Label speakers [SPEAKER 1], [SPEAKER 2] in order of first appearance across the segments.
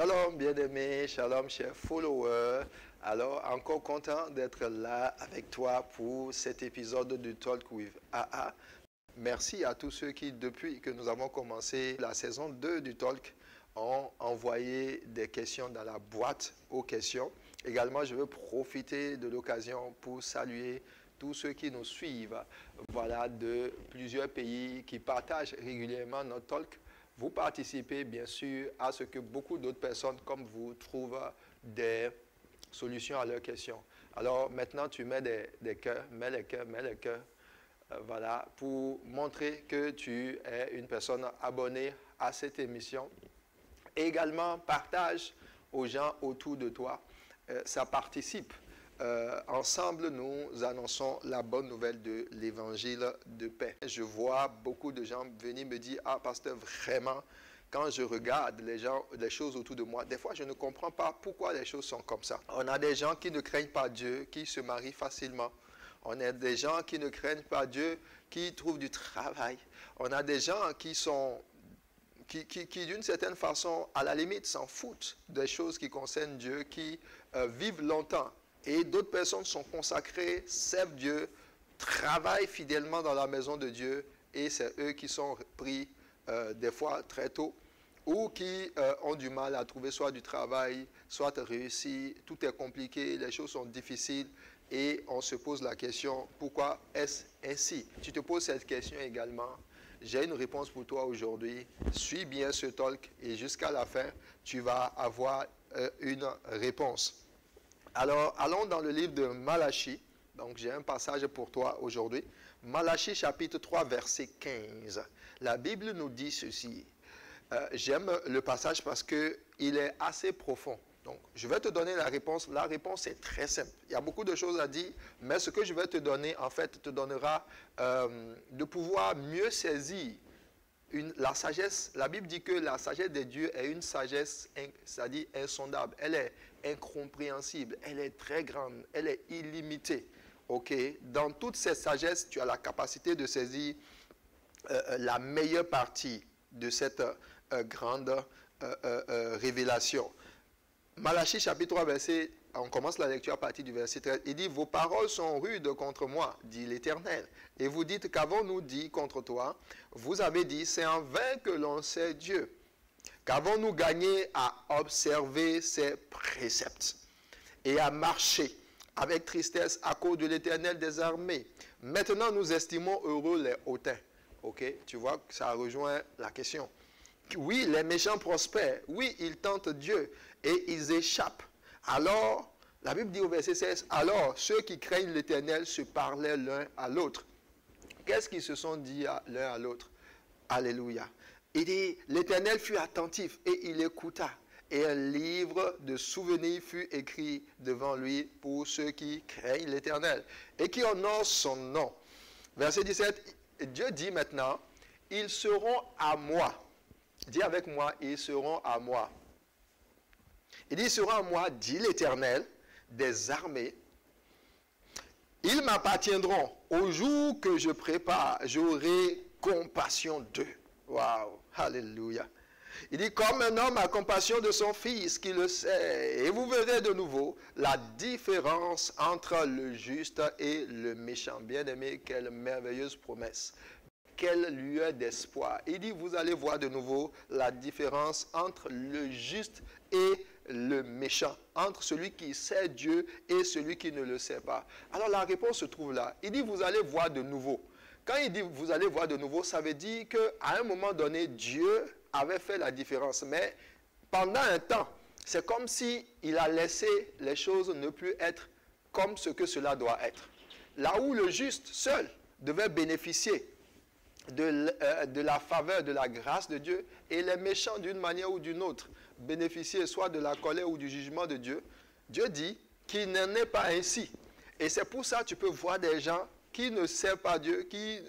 [SPEAKER 1] Shalom bien-aimés, shalom chers followers. Alors encore content d'être là avec toi pour cet épisode du Talk with AA. Merci à tous ceux qui, depuis que nous avons commencé la saison 2 du Talk, ont envoyé des questions dans la boîte aux questions. Également, je veux profiter de l'occasion pour saluer tous ceux qui nous suivent, voilà, de plusieurs pays qui partagent régulièrement notre Talk. Vous participez bien sûr à ce que beaucoup d'autres personnes comme vous trouvent des solutions à leurs questions. Alors maintenant, tu mets des cœurs, mets les cœurs, voilà, pour montrer que tu es une personne abonnée à cette émission. Et également, partage aux gens autour de toi. Ça participe. Ensemble, nous annonçons la bonne nouvelle de l'évangile de paix. Je vois beaucoup de gens venir me dire, ah pasteur, vraiment, quand je regarde les choses autour de moi, des fois je ne comprends pas pourquoi les choses sont comme ça. On a des gens qui ne craignent pas Dieu, qui se marient facilement. On a des gens qui ne craignent pas Dieu, qui trouvent du travail. On a des gens qui sont... qui d'une certaine façon, à la limite, s'en foutent des choses qui concernent Dieu, qui vivent longtemps. Et d'autres personnes sont consacrées, servent Dieu, travaillent fidèlement dans la maison de Dieu, et c'est eux qui sont pris des fois très tôt, ou qui ont du mal à trouver soit du travail, soit réussi, tout est compliqué, les choses sont difficiles, et on se pose la question, pourquoi est-ce ainsi? Tu te poses cette question également. J'ai une réponse pour toi aujourd'hui. Suis bien ce talk et jusqu'à la fin, tu vas avoir une réponse. Alors, allons dans le livre de Malachie. Donc, j'ai un passage pour toi aujourd'hui. Malachie chapitre 3, verset 15. La Bible nous dit ceci. J'aime le passage parce qu'il est assez profond. Donc, je vais te donner la réponse. La réponse est très simple. Il y a beaucoup de choses à dire, mais ce que je vais te donner, en fait, te donnera de pouvoir mieux saisir la sagesse. La Bible dit que la sagesse de Dieu est une sagesse, c'est-à-dire insondable. Elle est incompréhensible, elle est très grande, elle est illimitée. Ok? Dans toute cette sagesse, tu as la capacité de saisir la meilleure partie de cette grande révélation. Malachie chapitre 3, verset, on commence la lecture à partir du verset 13. Il dit, vos paroles sont rudes contre moi, dit l'Éternel. Et vous dites, qu'avons-nous dit contre toi? Vous avez dit, c'est en vain que l'on sait Dieu. Qu'avons-nous gagné à observer ses préceptes et à marcher avec tristesse à cause de l'Éternel des armées? Maintenant, nous estimons heureux les hautains. Ok, tu vois que ça rejoint la question. Oui, les méchants prospèrent. Oui, ils tentent Dieu et ils échappent. Alors, la Bible dit au verset 16, alors ceux qui craignent l'Éternel se parlaient l'un à l'autre. Qu'est-ce qu'ils se sont dit l'un à l'autre? Alléluia. Il dit, l'Éternel fut attentif et il écouta. Et un livre de souvenirs fut écrit devant lui pour ceux qui craignent l'Éternel et qui honorent son nom. Verset 17, Dieu dit maintenant, ils seront à moi. Dis avec moi, ils seront à moi. Il dit, ils seront à moi, dit l'Éternel des armées. Ils m'appartiendront. Au jour que je prépare, j'aurai compassion d'eux. Waouh, alléluia. Il dit, comme un homme a compassion de son fils, qui le sait. Et vous verrez de nouveau la différence entre le juste et le méchant. Bien-aimé, quelle merveilleuse promesse. Quelle lueur d'espoir. Il dit, vous allez voir de nouveau la différence entre le juste et le méchant. Entre celui qui sait Dieu et celui qui ne le sait pas. Alors la réponse se trouve là. Il dit, vous allez voir de nouveau. Quand il dit, vous allez voir de nouveau, ça veut dire qu'à un moment donné, Dieu avait fait la différence. Mais pendant un temps, c'est comme si il a laissé les choses ne plus être comme ce que cela doit être. Là où le juste seul devait bénéficier de la faveur, de la grâce de Dieu, et les méchants d'une manière ou d'une autre bénéficier soit de la colère ou du jugement de Dieu, Dieu dit qu'il n'en est pas ainsi. Et c'est pour ça que tu peux voir des gens qui ne servent pas Dieu, qui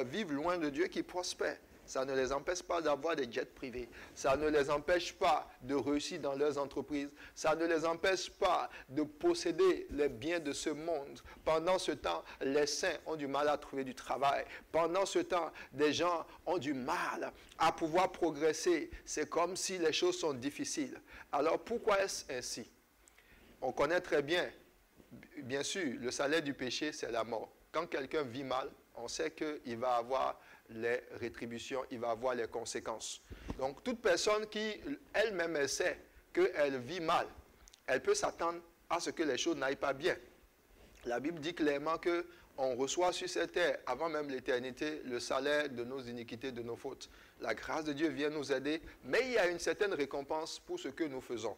[SPEAKER 1] vivent loin de Dieu, qui prospèrent. Ça ne les empêche pas d'avoir des jets privés. Ça ne les empêche pas de réussir dans leurs entreprises. Ça ne les empêche pas de posséder les biens de ce monde. Pendant ce temps, les saints ont du mal à trouver du travail. Pendant ce temps, des gens ont du mal à pouvoir progresser. C'est comme si les choses sont difficiles. Alors pourquoi est-ce ainsi? On connaît très bien, bien sûr, le salaire du péché, c'est la mort. Quand quelqu'un vit mal, on sait qu'il va avoir les rétributions, il va avoir les conséquences. Donc, toute personne qui elle-même sait qu'elle vit mal, elle peut s'attendre à ce que les choses n'aillent pas bien. La Bible dit clairement qu'on reçoit sur cette terre, avant même l'éternité, le salaire de nos iniquités, de nos fautes. La grâce de Dieu vient nous aider, mais il y a une certaine récompense pour ce que nous faisons.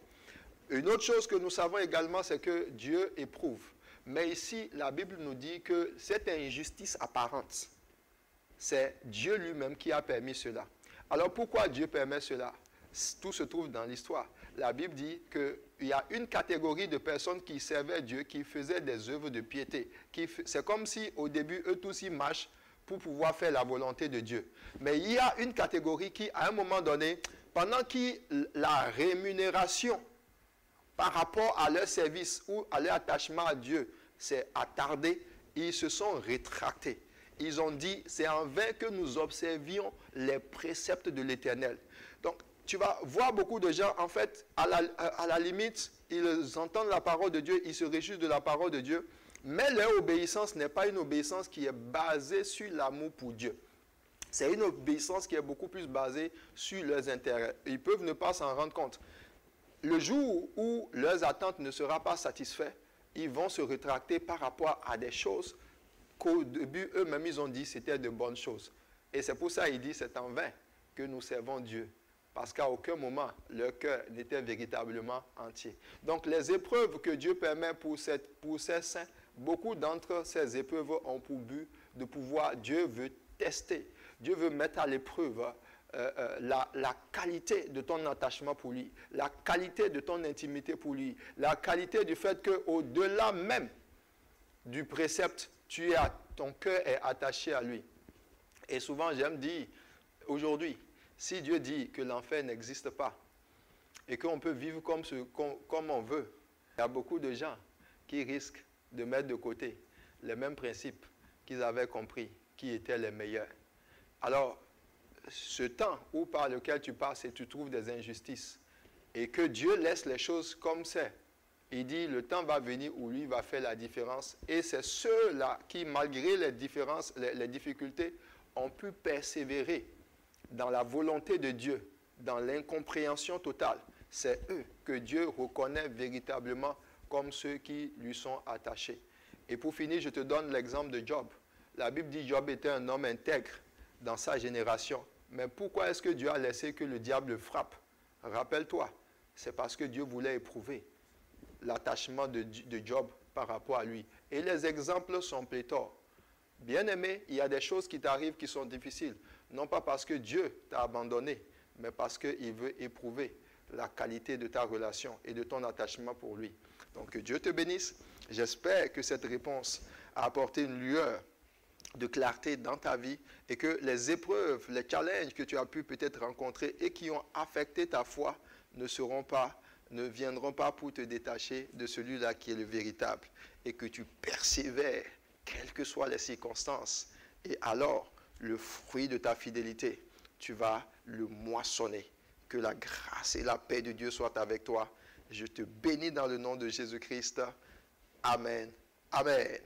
[SPEAKER 1] Une autre chose que nous savons également, c'est que Dieu éprouve. Mais ici, la Bible nous dit que cette injustice apparente, c'est Dieu lui-même qui a permis cela. Alors pourquoi Dieu permet cela? Tout se trouve dans l'histoire. La Bible dit qu'il y a une catégorie de personnes qui servaient Dieu, qui faisaient des œuvres de piété. C'est comme si au début, eux tous ils marchent pour pouvoir faire la volonté de Dieu. Mais il y a une catégorie qui, à un moment donné, pendant que la rémunération par rapport à leur service ou à leur attachement à Dieu s'est attardé, ils se sont rétractés. Ils ont dit, c'est en vain que nous observions les préceptes de l'Éternel. Donc, tu vas voir beaucoup de gens, en fait, à la limite, ils entendent la parole de Dieu, ils se réjouissent de la parole de Dieu, mais leur obéissance n'est pas une obéissance qui est basée sur l'amour pour Dieu. C'est une obéissance qui est beaucoup plus basée sur leurs intérêts. Ils peuvent ne pas s'en rendre compte. Le jour où leurs attentes ne seront pas satisfaites, ils vont se rétracter par rapport à des choses qu'au début, eux-mêmes, ils ont dit c'était de bonnes choses. Et c'est pour ça qu'il dit c'est en vain que nous servons Dieu. Parce qu'à aucun moment, leur cœur n'était véritablement entier. Donc, les épreuves que Dieu permet pour ces saints, beaucoup d'entre ces épreuves ont pour but de pouvoir, Dieu veut tester, Dieu veut mettre à l'épreuve la qualité de ton attachement pour lui, la qualité de ton intimité pour lui, la qualité du fait qu'au-delà même du précepte, ton cœur est attaché à lui. Et souvent, j'aime dire, aujourd'hui, si Dieu dit que l'enfer n'existe pas et qu'on peut vivre comme on veut, il y a beaucoup de gens qui risquent de mettre de côté les mêmes principes qu'ils avaient compris, qui étaient les meilleurs. Alors, ce temps où par lequel tu passes et tu trouves des injustices et que Dieu laisse les choses comme c'est, il dit le temps va venir où lui va faire la différence et c'est ceux-là qui, malgré les différences, les difficultés, ont pu persévérer dans la volonté de Dieu, dans l'incompréhension totale. C'est eux que Dieu reconnaît véritablement comme ceux qui lui sont attachés. Et pour finir, je te donne l'exemple de Job. La Bible dit que Job était un homme intègre dans sa génération. Mais pourquoi est-ce que Dieu a laissé que le diable le frappe? Rappelle-toi, c'est parce que Dieu voulait éprouver l'attachement de Job par rapport à lui. Et les exemples sont pléthores. Bien-aimé, il y a des choses qui t'arrivent qui sont difficiles. Non pas parce que Dieu t'a abandonné, mais parce qu'il veut éprouver la qualité de ta relation et de ton attachement pour lui. Donc que Dieu te bénisse. J'espère que cette réponse a apporté une lueur de clarté dans ta vie et que les épreuves, les challenges que tu as pu peut-être rencontrer et qui ont affecté ta foi ne viendront pas pour te détacher de celui-là qui est le véritable et que tu persévères, quelles que soient les circonstances. Et alors, le fruit de ta fidélité, tu vas le moissonner. Que la grâce et la paix de Dieu soient avec toi. Je te bénis dans le nom de Jésus-Christ. Amen. Amen.